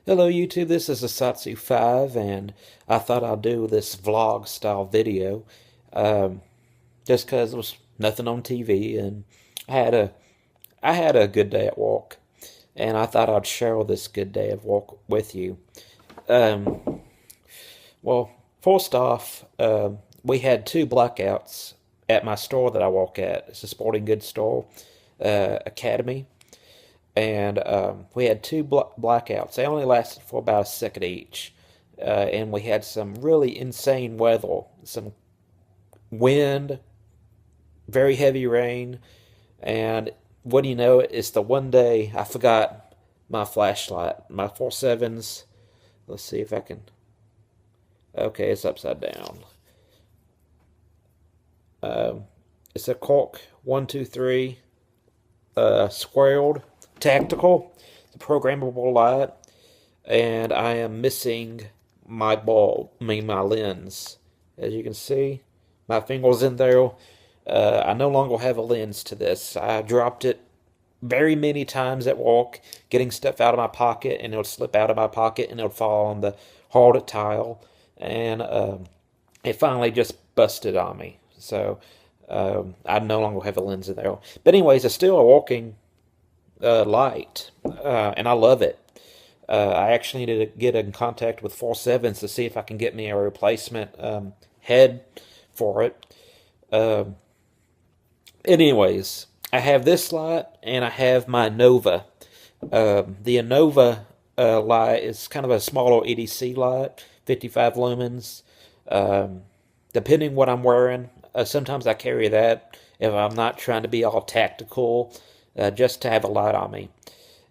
Hello YouTube, this is Asatsu5 and I thought I'd do this vlog style video um, just because there was nothing on TV and I had a I had a good day at work and I thought I'd share this good day of work with you. Um, well, first off, we had two blackouts at my store that I work at. It's a sporting goods store, Academy, and we had two blackouts. They only lasted for about a second each, and we had some really insane weather, some wind, very heavy rain, and what do you know? It's the one day I forgot my flashlight, my 4.7s. Let's see if I can. Okay, it's upside down. Um, it's a Cork 123 squared tactical. It's a programmable light, and I am missing my bulb, my lens. As you can see, my finger's in there. I no longer have a lens to this. I dropped it very many times at work, getting stuff out of my pocket, and it'll slip out of my pocket, and it'll fall on the hard tile, and it finally just busted on me. So I no longer have a lens in there. But anyways, it's still a working light, and I love it. I actually need to get in contact with 4.7s to see if I can get me a replacement head for it. Anyways, I have this light and I have my Nova. The Nova light is kind of a smaller EDC light, 55 lumens. Depending what I'm wearing, sometimes I carry that if I'm not trying to be all tactical, just to have a light on me.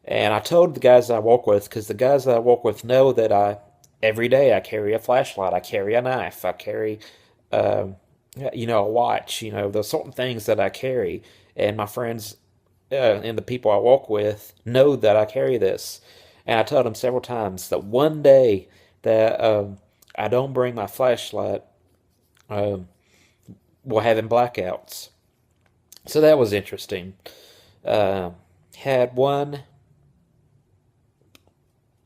And I told the guys that I work with, because the guys that I work with know that every day I carry a flashlight, I carry a knife, I carry, a watch, there's certain things that I carry. And my friends and the people I work with know that I carry this. And I told them several times that one day that I don't bring my flashlight, we're having blackouts. So that was interesting. Had one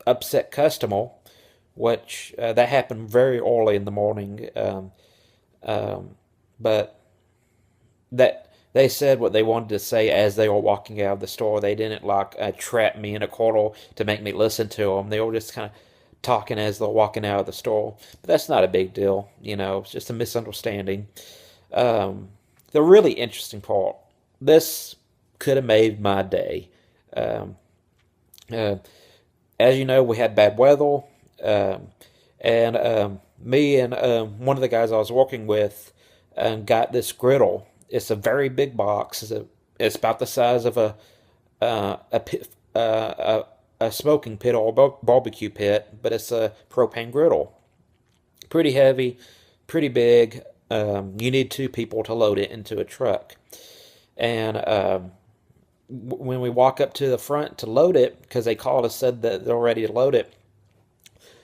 upset customer, which that happened very early in the morning. But that they said what they wanted to say as they were walking out of the store. They didn't trap me in a corner to make me listen to them. They were just kind of talking as they're walking out of the store. But that's not a big deal, it's just a misunderstanding. The really interesting part, this could have made my day. Um, uh, as you know, we had bad weather, and me and one of the guys I was working with got this griddle. It's a very big box. It's about the size of a pit, a smoking pit or a barbecue pit, but it's a propane griddle. Pretty heavy, pretty big. You need two people to load it into a truck. And when we walk up to the front to load it, because they called us, said that they're ready to load it,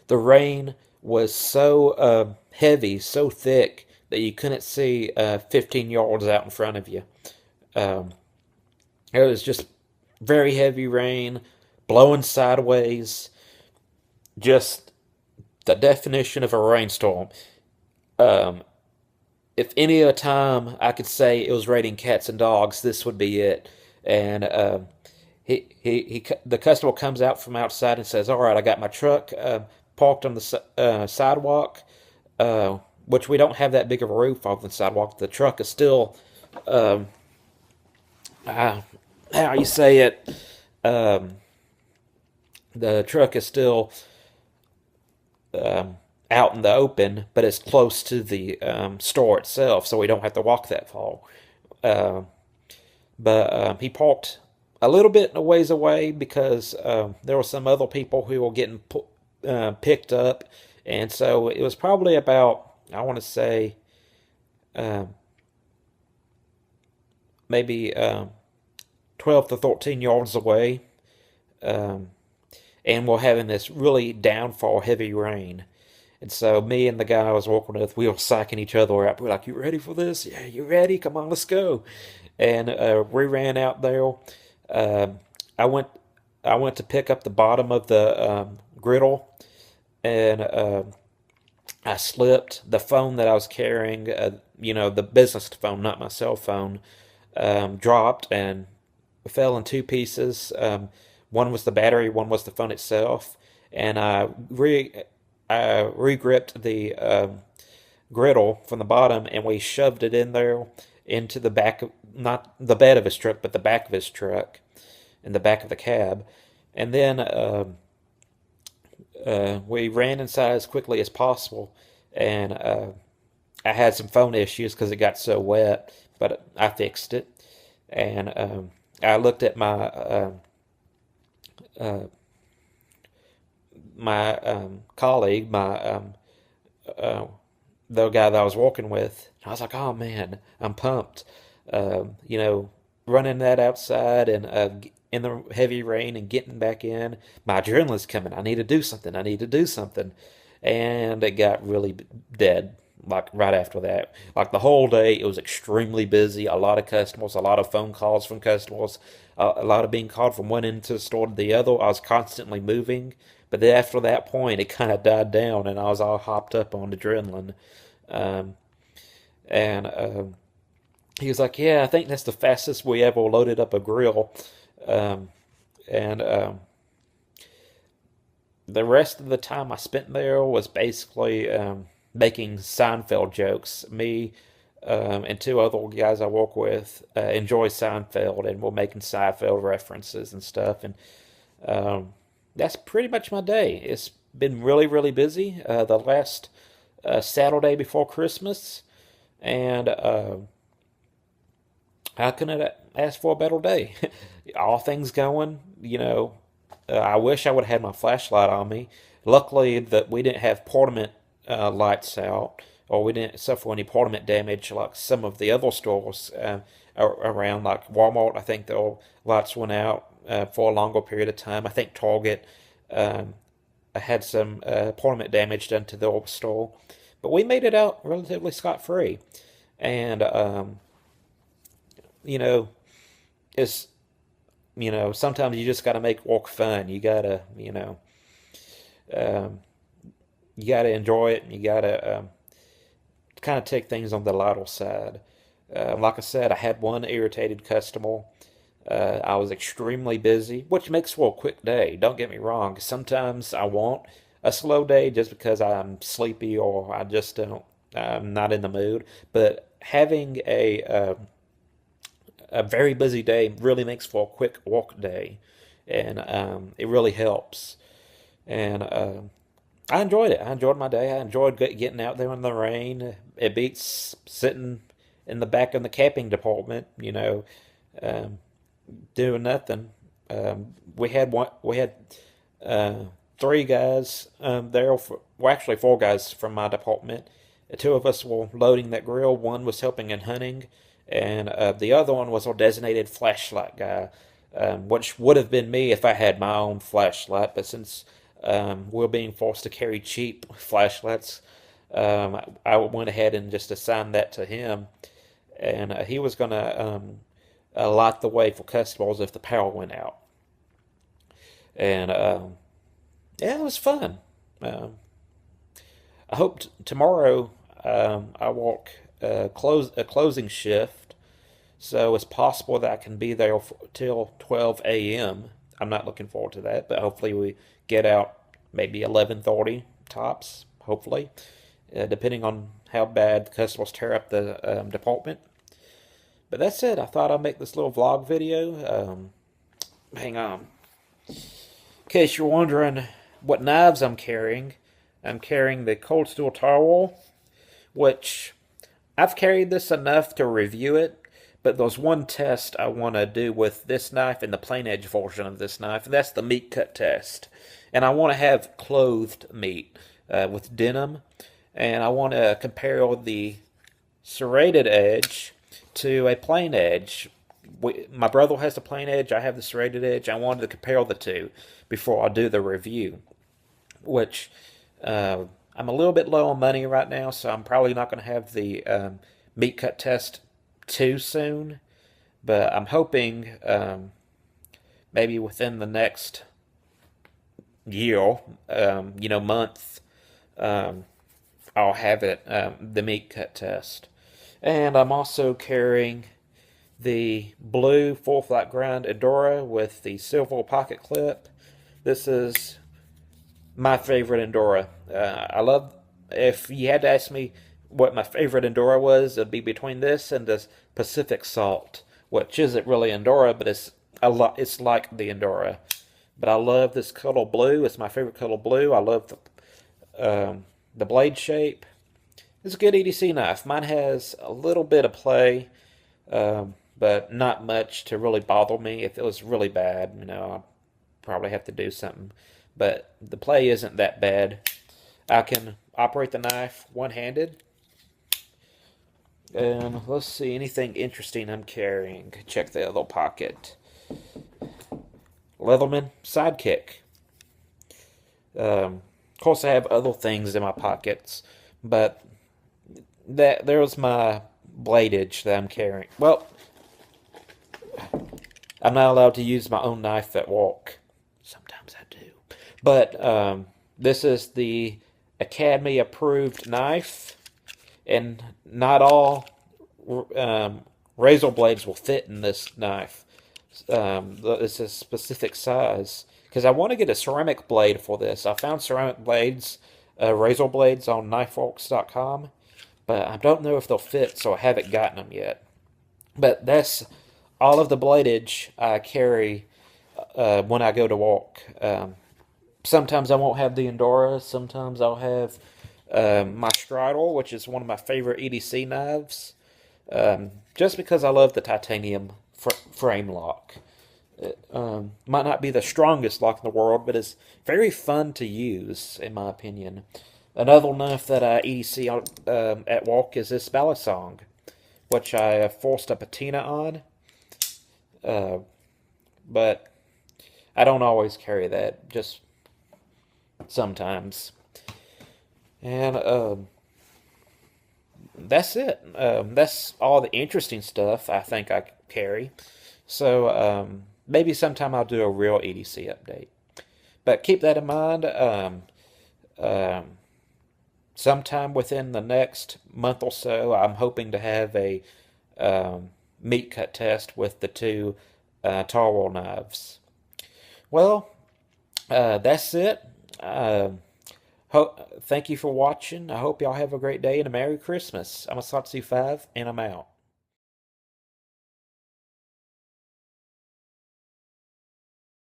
the rain was so heavy, so thick, that you couldn't see 15 yards out in front of you. Um, it was just very heavy rain, blowing sideways, just the definition of a rainstorm. Um, if any other time I could say it was raining cats and dogs, this would be it. And the customer comes out from outside and says, "All right, I got my truck parked on the sidewalk, which we don't have that big of a roof on the sidewalk. The truck is still, um, how you say it, um, the truck is still out in the open, but it's close to the store itself, so we don't have to walk that far." Uh, but he parked a little bit a ways away because there were some other people who were getting picked up, and so it was probably about, I want to say, um, maybe 12 to 13 yards away, um, and we're having this really downfall heavy rain. And so me and the guy I was working with, we were psyching each other up. We're like, "You ready for this? Yeah, you ready? Come on, let's go." And we ran out there. Um, I went I went to pick up the bottom of the griddle, and I slipped. The phone that I was carrying, the business phone, not my cell phone, dropped and fell in two pieces. One was the battery, one was the phone itself, and I re-gripped the griddle from the bottom, and we shoved it in there into the back of, not the bed of his truck, but the back of his truck, in the back of the cab, and then we ran inside as quickly as possible, and I had some phone issues because it got so wet, but I fixed it, and I looked at uh, my colleague, uh, the guy that I was working with. I was like, oh man, I'm pumped. You know, running that outside and in the heavy rain and getting back in, my adrenaline's coming. I need to do something. I need to do something. And it got really dead. Like right after that, like the whole day, it was extremely busy. A lot of customers, a lot of phone calls from customers, a lot of being called from one end to the store to the other. I was constantly moving, but then after that point, it kind of died down, and I was all hopped up on adrenaline. Um, and he was like, "Yeah, I think that's the fastest we ever loaded up a grill." Um, and The rest of the time I spent there was basically making Seinfeld jokes. Me and two other guys I work with enjoy Seinfeld, and we're making Seinfeld references and stuff. And that's pretty much my day. It's been really, really busy. The last Saturday before Christmas, and how can it ask for a better day? All things going, I wish I would have had my flashlight on me. Luckily, that we didn't have portament lights out, or we didn't suffer any portament damage like some of the other stores around, like Walmart. I think the lights went out for a longer period of time. I think Target um, had some portament damage done to the store, but we made it out relatively scot free. And you know, it's sometimes you just got to make work fun. Um, you gotta enjoy it, and you gotta kind of take things on the lighter side. Like I said, I had one irritated customer. I was extremely busy, which makes for a quick day. Don't get me wrong. Sometimes I want a slow day just because I'm sleepy or I just don't. I'm not in the mood. But having a very busy day really makes for a quick walk day, and it really helps. And I enjoyed it. I enjoyed my day. I enjoyed getting out there in the rain. It beats sitting in the back of the camping department, um, doing nothing. We had uh, three guys there. Well, actually, four guys from my department. The two of us were loading that grill. One was helping in hunting, and the other one was our designated flashlight guy, which would have been me if I had my own flashlight. But since we're being forced to carry cheap flashlights, I went ahead and just assigned that to him, and he was going to light the way for customers if the power went out. And yeah, it was fun. Um, I hope tomorrow I work a closing shift, so it's possible that I can be there till 12 a.m. I'm not looking forward to that, but hopefully we get out maybe 11:30 tops. Hopefully, depending on how bad the customers tear up the department. But that's it. I thought I'd make this little vlog video. Hang on. In case you're wondering what knives I'm carrying the Cold Steel Towel, which I've carried this enough to review it, but there's one test I want to do with this knife and the plain edge version of this knife, and that's the meat cut test. And I want to have clothed meat with denim, and I want to compare the serrated edge to a plain edge. My brother has the plain edge, I have the serrated edge. I wanted to compare the two before I do the review, which I'm a little bit low on money right now, so I'm probably not going to have the meat cut test too soon. But I'm hoping maybe within the next year, month, um, I'll have it, the meat cut test. And I'm also carrying the blue full flat grind Endura with the silver pocket clip. This is my favorite Endura. I love, if you had to ask me what my favorite Endura was, it'd be between this and this Pacific Salt, which isn't really Endura, but it's like the Endura. But I love this color blue. It's my favorite color blue. I love the blade shape. It's a good EDC knife. Mine has a little bit of play, but not much to really bother me. If it was really bad, I'd probably have to do something. But the play isn't that bad. I can operate the knife one-handed. And let's see, anything interesting I'm carrying. Check the other pocket. Leatherman Sidekick. Of course, I have other things in my pockets, but there's my bladage that I'm carrying. Well, I'm not allowed to use my own knife at work. Sometimes I do. But this is the Academy approved knife, and not all razor blades will fit in this knife. It's a specific size. Because I want to get a ceramic blade for this. I found ceramic blades, razor blades on knifeworks.com, but I don't know if they'll fit, so I haven't gotten them yet. But that's all of the bladage I carry when I go to walk. Sometimes I won't have the Endura. Sometimes I'll have my Straddle, which is one of my favorite EDC knives, just because I love the titanium frame lock. It might not be the strongest lock in the world, but it's very fun to use, in my opinion. Another knife that I EDC at walk is this Balisong, which I forced a patina on, but I don't always carry that, just sometimes. And that's it. That's all the interesting stuff I think I carry. So maybe sometime I'll do a real EDC update. But keep that in mind. Um, Sometime within the next month or so, I'm hoping to have a meat cut test with the two Tarwell knives. Well, that's it. Thank you for watching. I hope y'all have a great day and a Merry Christmas. I'm a Satsu 5, and I'm out.